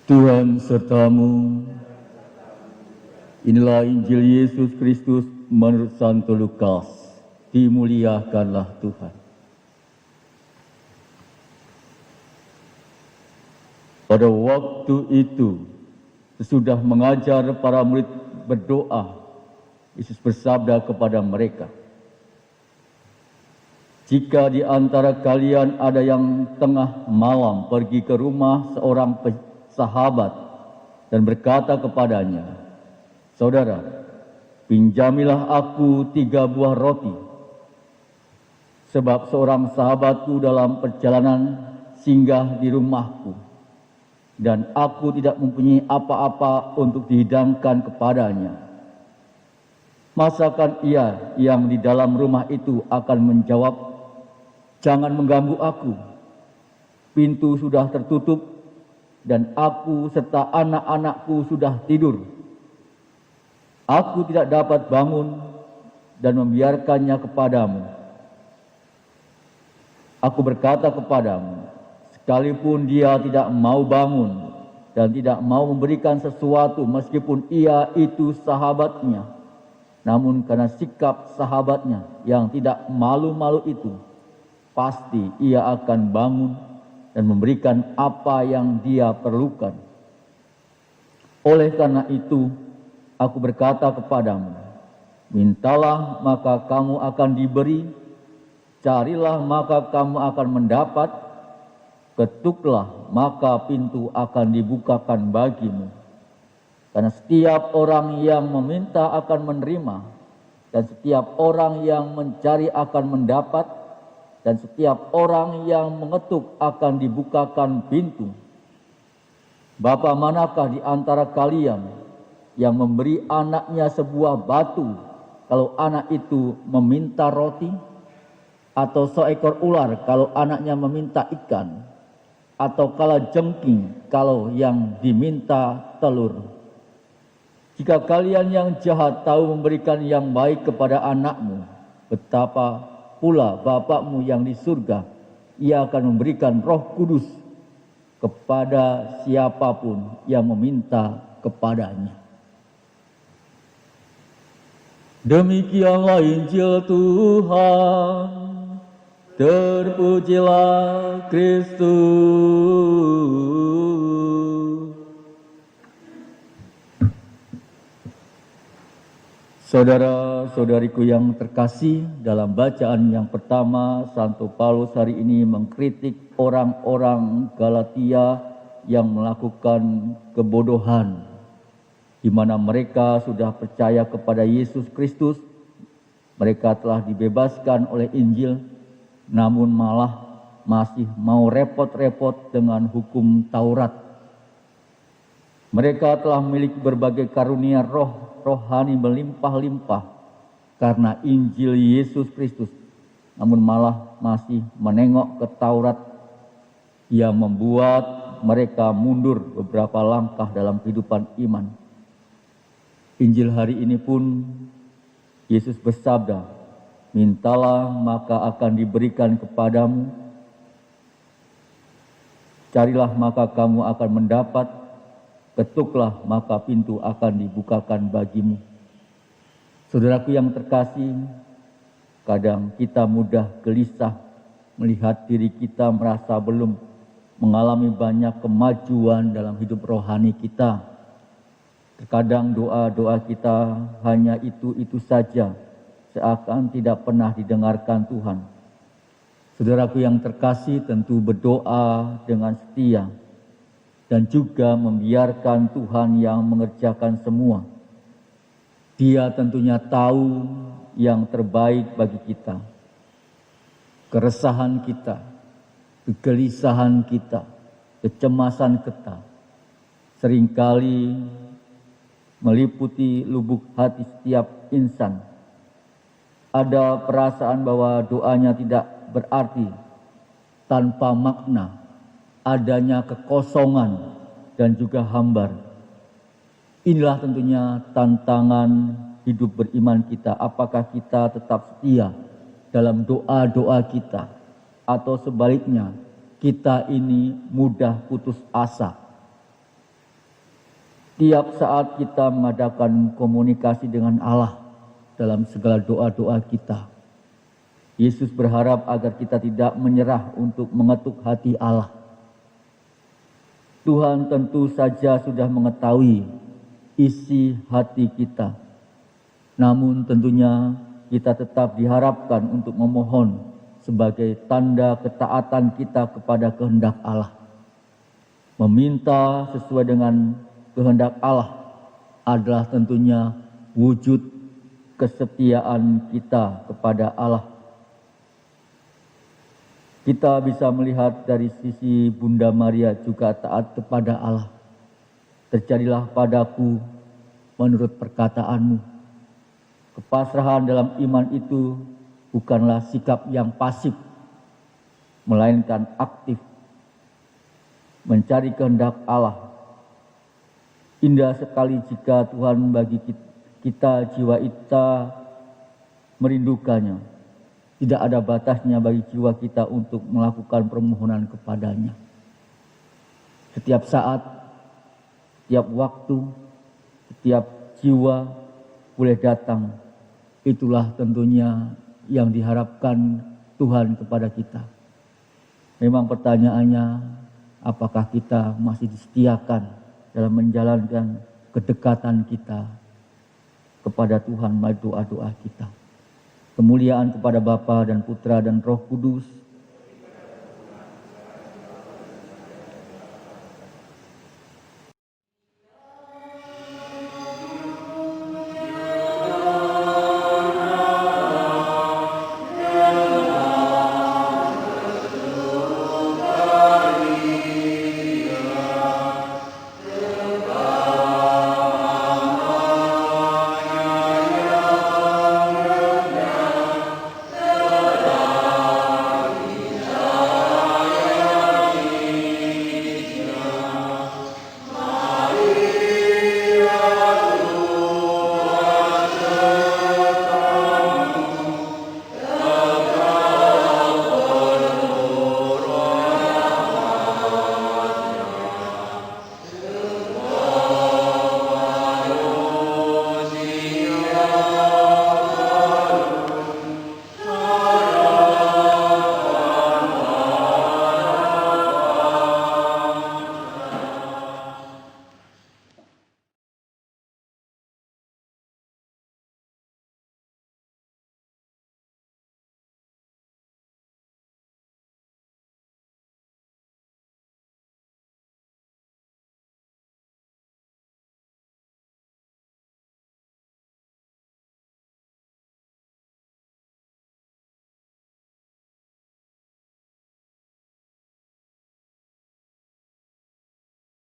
Tuhan sertamu. Inilah Injil Yesus Kristus menurut Santo Lukas. Dimuliakanlah Tuhan. Pada waktu itu, sesudah mengajar para murid berdoa, Yesus bersabda kepada mereka, "Jika di antara kalian ada yang tengah malam pergi ke rumah seorang sahabat dan berkata kepadanya, 'Saudara, pinjamilah aku 3 buah roti, sebab seorang sahabatku dalam perjalanan singgah di rumahku, dan aku tidak mempunyai apa-apa untuk dihidangkan kepadanya.' Masakan ia yang di dalam rumah itu akan menjawab, 'Jangan mengganggu aku. Pintu sudah tertutup dan aku serta anak-anakku sudah tidur. Aku tidak dapat bangun dan membiarkannya kepadamu.' Aku berkata kepadamu, sekalipun dia tidak mau bangun dan tidak mau memberikan sesuatu meskipun ia itu sahabatnya, namun karena sikap sahabatnya yang tidak malu-malu itu, pasti ia akan bangun dan memberikan apa yang dia perlukan. Oleh karena itu, aku berkata kepadamu, mintalah maka kamu akan diberi, carilah maka kamu akan mendapat, ketuklah maka pintu akan dibukakan bagimu. Karena setiap orang yang meminta akan menerima, dan setiap orang yang mencari akan mendapat, dan setiap orang yang mengetuk akan dibukakan pintu. Bapa manakah di antara kalian yang memberi anaknya sebuah batu kalau anak itu meminta roti? Atau seekor ular kalau anaknya meminta ikan? Atau kalajengking kalau yang diminta telur? Jika kalian yang jahat tahu memberikan yang baik kepada anakmu, betapa pula Bapakmu yang di surga, ia akan memberikan Roh Kudus kepada siapapun yang meminta kepadanya." Demikianlah Injil Tuhan. Terpujilah Kristus. Saudara-saudariku yang terkasih, dalam bacaan yang pertama, Santo Paulus hari ini mengkritik orang-orang Galatia yang melakukan kebodohan, di mana mereka sudah percaya kepada Yesus Kristus, mereka telah dibebaskan oleh Injil, namun malah masih mau repot-repot dengan hukum Taurat. Mereka telah memiliki berbagai karunia rohani melimpah-limpah karena Injil Yesus Kristus, namun malah masih menengok ke Taurat yang membuat mereka mundur beberapa langkah dalam kehidupan iman. Injil hari ini pun Yesus bersabda, mintalah maka akan diberikan kepadamu, carilah maka kamu akan mendapat, ketuklah maka pintu akan dibukakan bagimu. Saudaraku yang terkasih, kadang kita mudah gelisah melihat diri kita merasa belum mengalami banyak kemajuan dalam hidup rohani kita. Terkadang doa-doa kita hanya itu-itu saja, seakan tidak pernah didengarkan Tuhan. Saudaraku yang terkasih, tentu berdoa dengan setia dan juga membiarkan Tuhan yang mengerjakan semua. Dia tentunya tahu yang terbaik bagi kita. Keresahan kita, kegelisahan kita, kecemasan kita seringkali meliputi lubuk hati setiap insan. Ada perasaan bahwa doanya tidak berarti, tanpa makna, adanya kekosongan dan juga hambar. Inilah tentunya tantangan hidup beriman kita. Apakah kita tetap setia dalam doa-doa kita, atau sebaliknya kita ini mudah putus asa Tiap saat kita mengadakan komunikasi dengan Allah dalam segala doa-doa kita. Yesus berharap agar kita tidak menyerah untuk mengetuk hati Allah. Tuhan tentu saja sudah mengetahui isi hati kita. Namun tentunya kita tetap diharapkan untuk memohon sebagai tanda ketaatan kita kepada kehendak Allah. Meminta sesuai dengan kehendak Allah adalah tentunya wujud kesetiaan kita kepada Allah. Kita bisa melihat dari sisi Bunda Maria juga taat kepada Allah. Terjadilah padaku menurut perkataanmu. Kepasrahan dalam iman itu bukanlah sikap yang pasif, melainkan aktif, mencari kehendak Allah. Indah sekali jika Tuhan bagi kita jiwa kita merindukannya. Tidak ada batasnya bagi jiwa kita untuk melakukan permohonan kepadanya. Setiap saat, setiap waktu, setiap jiwa boleh datang. Itulah tentunya yang diharapkan Tuhan kepada kita. Memang pertanyaannya, apakah kita masih disetiakan dalam menjalankan kedekatan kita kepada Tuhan melalui doa-doa kita. Kemuliaan kepada Bapa dan Putra dan Roh Kudus